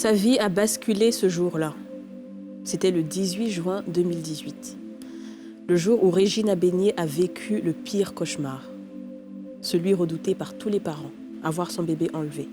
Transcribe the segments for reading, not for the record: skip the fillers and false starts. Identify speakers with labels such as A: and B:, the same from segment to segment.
A: Sa vie a basculé ce jour-là. C'était le 18 juin 2018. Le jour où Regina Beignet a vécu le pire cauchemar. Celui redouté par tous les parents, avoir son bébé enlevé.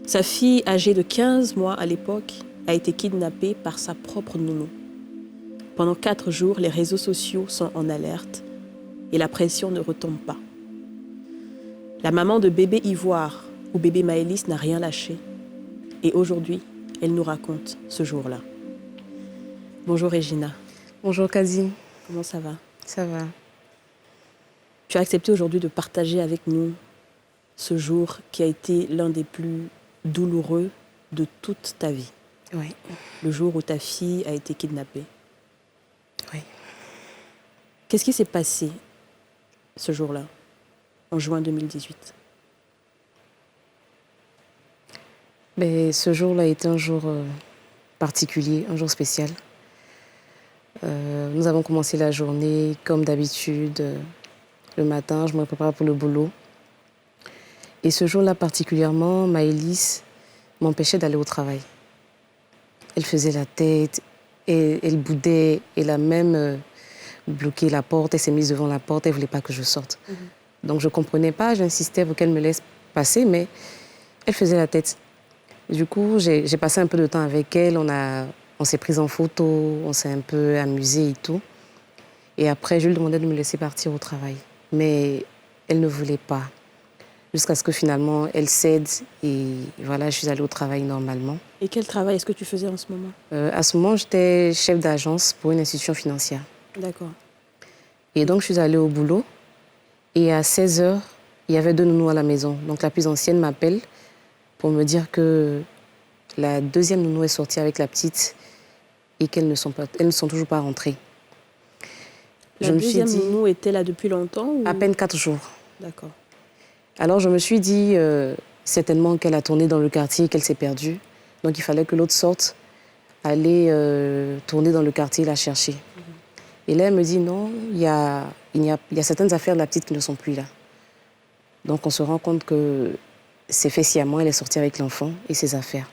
A: Sa fille, âgée de 15 mois à l'époque, a été kidnappée par sa propre nounou. Pendant 4 jours, les réseaux sociaux sont en alerte et la pression ne retombe pas. La maman de bébé Ivoire ou bébé Maëlys n'a rien lâché. Et aujourd'hui, elle nous raconte ce jour-là. Bonjour Regina.
B: Bonjour Kazi.
A: Comment ça va?
B: Ça va.
A: Tu as accepté aujourd'hui de partager avec nous ce jour qui a été l'un des plus douloureux de toute ta vie.
B: Oui.
A: Le jour où ta fille a été kidnappée.
B: Oui.
A: Qu'est-ce qui s'est passé ce jour-là, en juin 2018?
B: Ce jour-là était un jour particulier, un jour spécial. Nous avons commencé la journée comme d'habitude. Le matin, je me préparais pour le boulot. Et ce jour-là particulièrement, Maëlys m'empêchait d'aller au travail. Elle faisait la tête, et elle boudait, elle a même bloqué la porte, elle s'est mise devant la porte, elle ne voulait pas que je sorte. Donc je ne comprenais pas, j'insistais pour qu'elle me laisse passer, mais elle faisait la tête. Du coup, j'ai passé un peu de temps avec elle, on s'est pris en photo, on s'est un peu amusé et tout. Et après, je lui demandais de me laisser partir au travail. Mais elle ne voulait pas. Jusqu'à ce que finalement, elle cède et voilà, je suis allée au travail normalement.
A: Et quel travail est-ce que tu faisais en ce moment?
B: À ce moment, j'étais chef d'agence pour une institution financière.
A: D'accord.
B: Et donc, je suis allée au boulot. Et à 16h, il y avait 2 nounous à la maison. Donc, la plus ancienne m'appelle pour me dire que la deuxième nounou est sortie avec la petite et qu'elles ne sont toujours pas rentrées.
A: La deuxième nounou était là depuis longtemps ou...
B: À peine 4 jours.
A: D'accord.
B: Alors, je me suis dit certainement qu'elle a tourné dans le quartier et qu'elle s'est perdue. Donc, il fallait que l'autre sorte, aller tourner dans le quartier et la chercher. Et là, elle me dit non, il y a certaines affaires de la petite qui ne sont plus là. Donc, on se rend compte que c'est fait sciemment, elle est sortie avec l'enfant et ses affaires.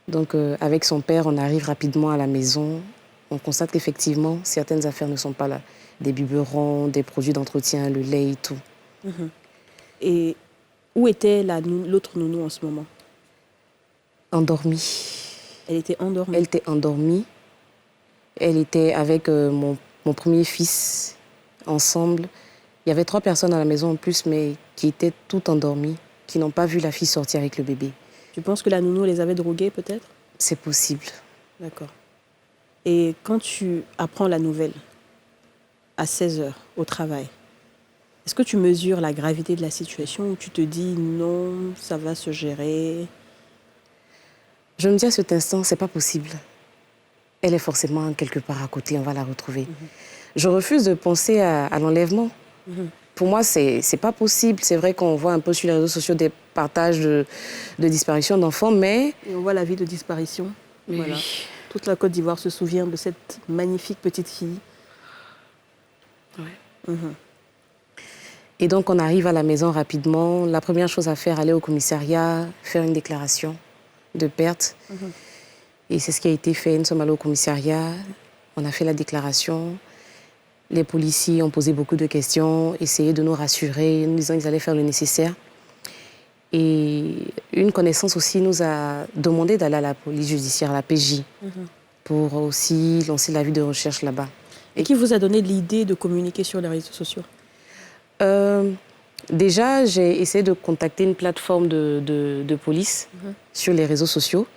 B: Donc, avec son père, on arrive rapidement à la maison. On constate qu'effectivement, certaines affaires ne sont pas là. Des biberons, des produits d'entretien, le lait et tout.
A: Et où était l'autre nounou en ce moment?
B: Endormie.
A: Elle était endormie?
B: Elle était endormie. Elle était avec mon premier fils, ensemble. Il y avait 3 personnes à la maison en plus, mais qui étaient toutes endormies, qui n'ont pas vu la fille sortir avec le bébé.
A: Tu penses que la nounou les avait droguées peut-être?
B: C'est possible.
A: D'accord. Et quand tu apprends la nouvelle, à 16h, au travail, est-ce que tu mesures la gravité de la situation ou tu te dis non, ça va se gérer?
B: Je me dis à cet instant, c'est pas possible. Elle est forcément quelque part à côté, on va la retrouver. Je refuse de penser à l'enlèvement. Pour moi, c'est pas possible. C'est vrai qu'on voit un peu sur les réseaux sociaux des partages de disparition d'enfants, mais...
A: Et on voit la vie de disparition.
B: Mais
A: voilà.
B: oui.
A: Toute la Côte d'Ivoire se souvient de cette magnifique petite fille.
B: Ouais. Et donc, on arrive à la maison rapidement. La première chose à faire, aller au commissariat, faire une déclaration de perte. Et c'est ce qui a été fait. Nous sommes allés au commissariat, on a fait la déclaration. Les policiers ont posé beaucoup de questions, essayé de nous rassurer, nous disant qu'ils allaient faire le nécessaire. Et une connaissance aussi nous a demandé d'aller à la police judiciaire, à la PJ, pour aussi lancer l'avis de recherche là-bas.
A: Et qui vous a donné l'idée de communiquer sur les réseaux sociaux?
B: Déjà, j'ai essayé de contacter une plateforme de police sur les réseaux sociaux.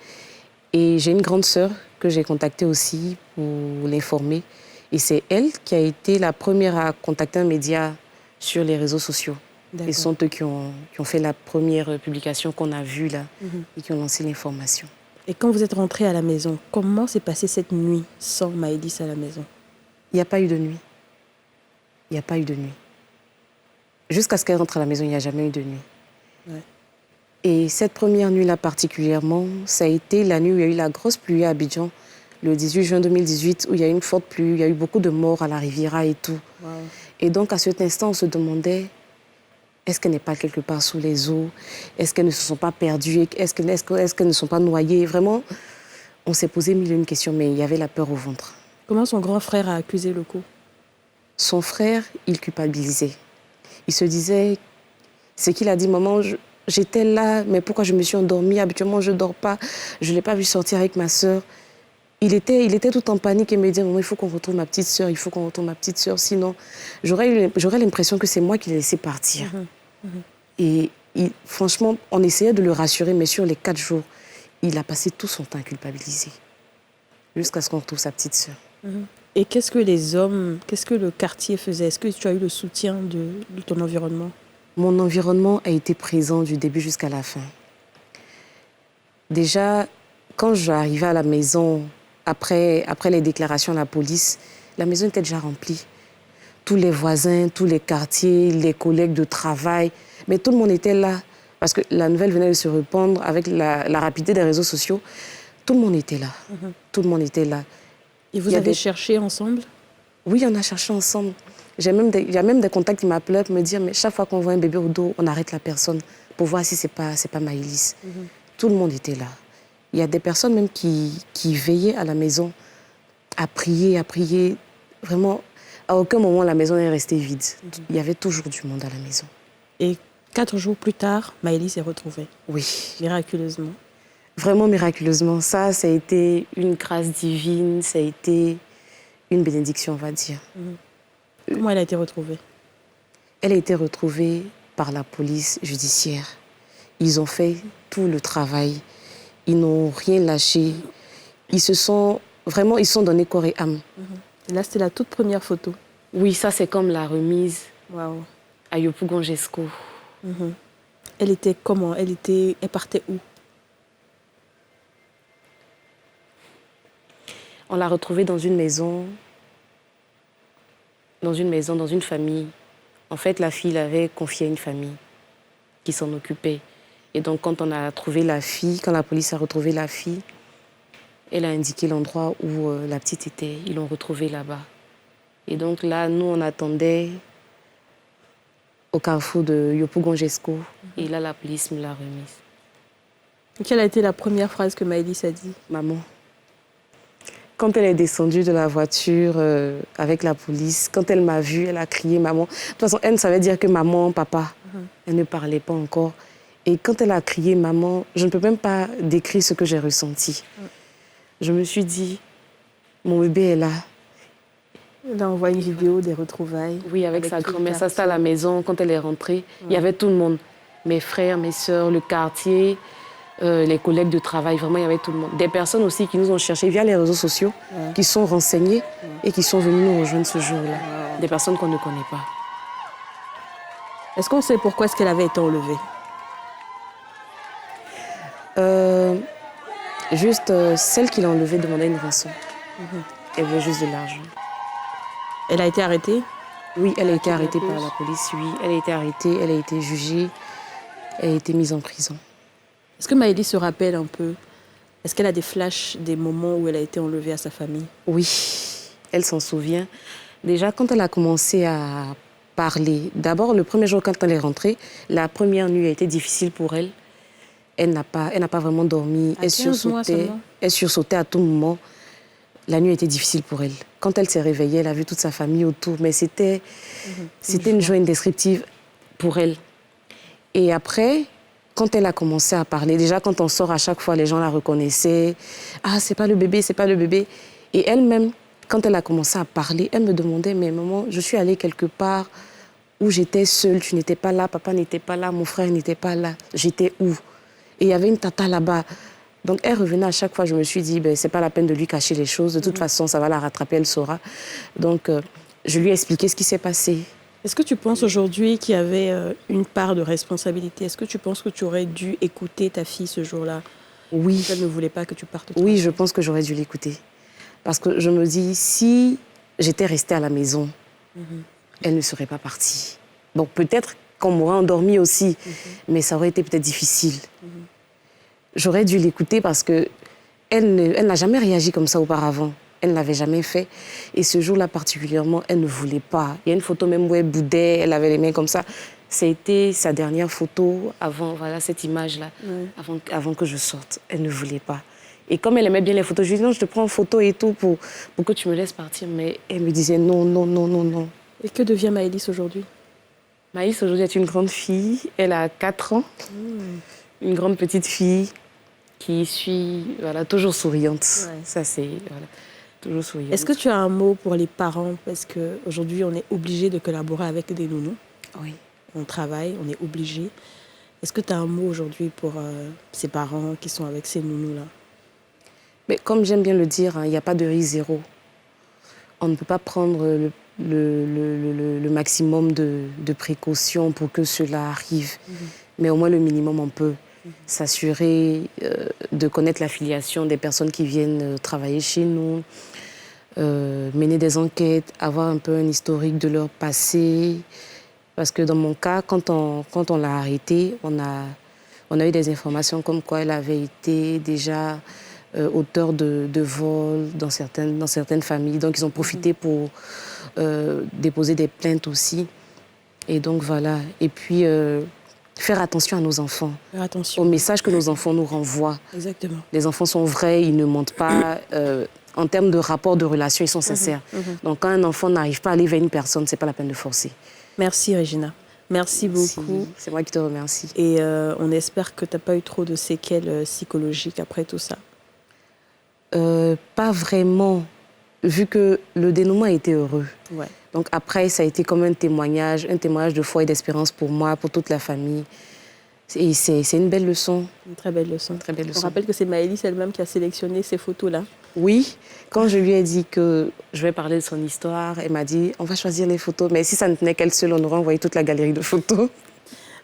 B: Et j'ai une grande sœur que j'ai contactée aussi pour l'informer. Et c'est elle qui a été la première à contacter un média sur les réseaux sociaux. Et ce sont eux qui ont fait la première publication qu'on a vue là et qui ont lancé l'information.
A: Et quand vous êtes rentrée à la maison, comment s'est passée cette nuit sans Maëlys à la maison?
B: Il n'y a pas eu de nuit. Il n'y a pas eu de nuit. Jusqu'à ce qu'elle rentre à la maison, il n'y a jamais eu de nuit.
A: Ouais.
B: Et cette première nuit-là particulièrement, ça a été la nuit où il y a eu la grosse pluie à Abidjan, le 18 juin 2018, où il y a eu une forte pluie, il y a eu beaucoup de morts à la Riviera et tout.
A: Wow.
B: Et donc, à cet instant, on se demandait, Est-ce qu'elle n'est pas quelque part sous les eaux? Est-ce qu'elles ne se sont pas perdues? Est-ce qu'elles ne sont pas noyées? Vraiment, on s'est posé mille et une questions, mais il y avait la peur au ventre.
A: Comment son grand frère a accusé le coup?
B: Son frère, il culpabilisait. Il se disait, c'est qu'il a dit, maman, j'étais là, mais pourquoi je me suis endormie? Habituellement, je ne dors pas. Je ne l'ai pas vu sortir avec ma sœur. Il était tout en panique et me disait, maman, il faut qu'on retrouve ma petite sœur, il faut qu'on retrouve ma petite sœur, sinon j'aurais l'impression que c'est moi qui l'ai laissé partir. Et franchement, on essayait de le rassurer, mais sur les 4 jours, il a passé tout son temps à culpabiliser, jusqu'à ce qu'on retrouve sa petite sœur.
A: Et qu'est-ce que le quartier faisait? Est-ce que tu as eu le soutien de ton environnement?
B: Mon environnement a été présent du début jusqu'à la fin. Déjà, quand j'arrivais à la maison, après les déclarations à la police, la maison était déjà remplie. Tous les voisins, tous les quartiers, les collègues de travail, mais tout le monde était là. Parce que la nouvelle venait de se répandre avec la rapidité des réseaux sociaux. Tout le monde était là. Tout le monde était là.
A: Et vous avez cherché ensemble?
B: Oui, on a cherché ensemble. Il y a même des contacts qui m'appelaient pour me dire, mais chaque fois qu'on voit un bébé au dos, on arrête la personne pour voir si c'est pas Maëlys. Tout le monde était là. Il y a des personnes même qui veillaient à la maison, à prier. Vraiment, à aucun moment la maison n'est restée vide. Il y avait toujours du monde à la maison.
A: Et 4 jours plus tard, Maëlys est retrouvée.
B: Oui.
A: Miraculeusement.
B: Vraiment miraculeusement. Ça a été une grâce divine, ça a été une bénédiction, on va dire.
A: Comment elle a été retrouvée?
B: Elle a été retrouvée par la police judiciaire. Ils ont fait tout le travail. Ils n'ont rien lâché. Ils se sont donnés corps et âme.
A: Et là, c'était la toute première photo.
B: Oui, ça, c'est comme la remise
A: Waouh.
B: à Yopougonjesco.
A: Elle était comment? Elle partait où?
B: On l'a retrouvée dans une maison, dans une famille. En fait, la fille l'avait confiée à une famille qui s'en occupait. Et donc, quand on a trouvé la fille, quand la police a retrouvé la fille, elle a indiqué l'endroit où la petite était. Ils l'ont retrouvée là-bas. Et donc là, nous, on attendait au carrefour de Yopougonjesco. Et là, la police me l'a remise.
A: Quelle a été la première phrase que Maëlys a dit?
B: Maman. Quand elle est descendue de la voiture avec la police, quand elle m'a vue, elle a crié maman. De toute façon, elle ne savait dire que maman, papa. Elle ne parlait pas encore. Et quand elle a crié maman, je ne peux même pas décrire ce que j'ai ressenti. Je me suis dit, mon bébé est là.
A: Elle a envoyé une vidéo des retrouvailles.
B: Oui, avec sa grand-mère. Ça, c'était à la maison. Quand elle est rentrée, il y avait tout le monde. Mes frères, mes sœurs, le quartier, les collègues de travail. Vraiment, il y avait tout le monde. Des personnes aussi qui nous ont cherchés via les réseaux sociaux, qui sont renseignées et qui sont venues nous rejoindre ce jour-là. Des personnes qu'on ne connaît pas.
A: Est-ce qu'on sait pourquoi est-ce qu'elle avait été enlevée?
B: Celle qui l'a enlevée demandait une rançon. Elle veut juste de l'argent.
A: Elle a été arrêtée?
B: Oui, elle a été arrêtée par la police, oui. Elle a été arrêtée, elle a été jugée, elle a été mise en prison.
A: Est-ce que Maëlys se rappelle un peu? Est-ce qu'elle a des flashs des moments où elle a été enlevée à sa famille?
B: Oui, elle s'en souvient. Déjà, quand elle a commencé à parler, d'abord, le premier jour quand elle est rentrée, la première nuit a été difficile pour elle. Elle n'a pas vraiment dormi. Elle sursautait à tout moment. La nuit était difficile pour elle. Quand elle s'est réveillée, elle a vu toute sa famille autour. Mais c'était une joie indescriptible pour elle. Et après, quand elle a commencé à parler, déjà quand on sort à chaque fois, les gens la reconnaissaient. Ah, c'est pas le bébé, c'est pas le bébé. Et elle-même, quand elle a commencé à parler, elle me demandait, mais maman, je suis allée quelque part où j'étais seule, tu n'étais pas là, papa n'était pas là, mon frère n'était pas là. J'étais où? Et il y avait une tata là-bas. Donc elle revenait à chaque fois, je me suis dit, ben, c'est pas la peine de lui cacher les choses. De toute façon, ça va la rattraper, elle saura. Donc je lui ai expliqué ce qui s'est passé.
A: Est-ce que tu penses aujourd'hui qu'il y avait une part de responsabilité? Est-ce que tu penses que tu aurais dû écouter ta fille ce jour-là?
B: Oui.
A: Elle ne voulait pas que tu partes.
B: Oui, je pense que j'aurais dû l'écouter. Parce que je me dis, si j'étais restée à la maison, elle ne serait pas partie. Donc peut-être qu'on m'aurait endormie aussi, mais ça aurait été peut-être difficile. J'aurais dû l'écouter parce qu'elle n'a jamais réagi comme ça auparavant. Elle ne l'avait jamais fait. Et ce jour-là particulièrement, elle ne voulait pas. Il y a une photo même où elle boudait, elle avait les mains comme ça. Ça a été sa dernière photo avant, voilà, cette image-là,
A: Ouais.
B: avant que je sorte. Elle ne voulait pas. Et comme elle aimait bien les photos, je lui ai dit non, je te prends en photo et tout pour que tu me laisses partir. Mais elle me disait non, non, non, non, non.
A: Et que devient Maëlys aujourd'hui?
B: Maïs, aujourd'hui, est une grande fille. Elle a 4 ans. Une grande petite fille qui suit, voilà, toujours souriante.
A: Ouais.
B: Ça, c'est, voilà, toujours souriante.
A: Est-ce que tu as un mot pour les parents? Parce qu'aujourd'hui, on est obligé de collaborer avec des nounous.
B: Oui.
A: On travaille, on est obligé. Est-ce que tu as un mot aujourd'hui pour ces parents qui sont avec ces nounous-là?
B: Mais comme j'aime bien le dire, il n'y a pas de risque zéro. On ne peut pas prendre le maximum de précautions pour que cela arrive. Mais au moins le minimum, on peut s'assurer de connaître l'affiliation des personnes qui viennent travailler chez nous, mener des enquêtes, avoir un peu un historique de leur passé. Parce que dans mon cas, quand on l'a arrêtée, on a eu des informations comme quoi elle avait été déjà auteur de vol dans certaines familles. Donc, ils ont profité pour déposer des plaintes aussi. Et donc, voilà. Et puis, faire attention à nos enfants.
A: Faire attention.
B: Au message que nos enfants nous renvoient.
A: Exactement.
B: Les enfants sont vrais, ils ne mentent pas. En termes de rapport de relation, ils sont sincères. Donc, quand un enfant n'arrive pas à aller vers une personne, ce n'est pas la peine de forcer.
A: Merci, Regina. Merci beaucoup.
B: C'est moi qui te remercie.
A: Et on espère que tu n'as pas eu trop de séquelles psychologiques après tout ça.
B: Pas vraiment, vu que le dénouement a été heureux.
A: Ouais.
B: Donc après, ça a été comme un témoignage de foi et d'espérance pour moi, pour toute la famille. Et c'est une belle leçon.
A: Une très belle leçon.
B: Très belle leçon.
A: On rappelle que c'est Maëlys elle-même qui a sélectionné ces photos-là.
B: Oui, quand je lui ai dit que je vais parler de son histoire, elle m'a dit on va choisir les photos. Mais si ça ne tenait qu'elle seule, on aurait envoyé toute la galerie de photos.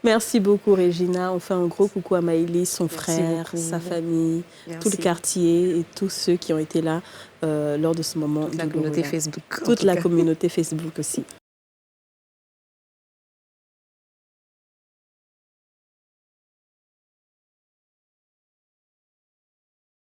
A: Merci beaucoup, Regina. On fait un gros coucou à Maëlys, son frère,
B: beaucoup.
A: sa famille,
B: Merci.
A: tout le quartier et tous ceux qui ont été là lors de ce moment.
B: Toute la communauté Facebook.
A: Toute la communauté Facebook aussi.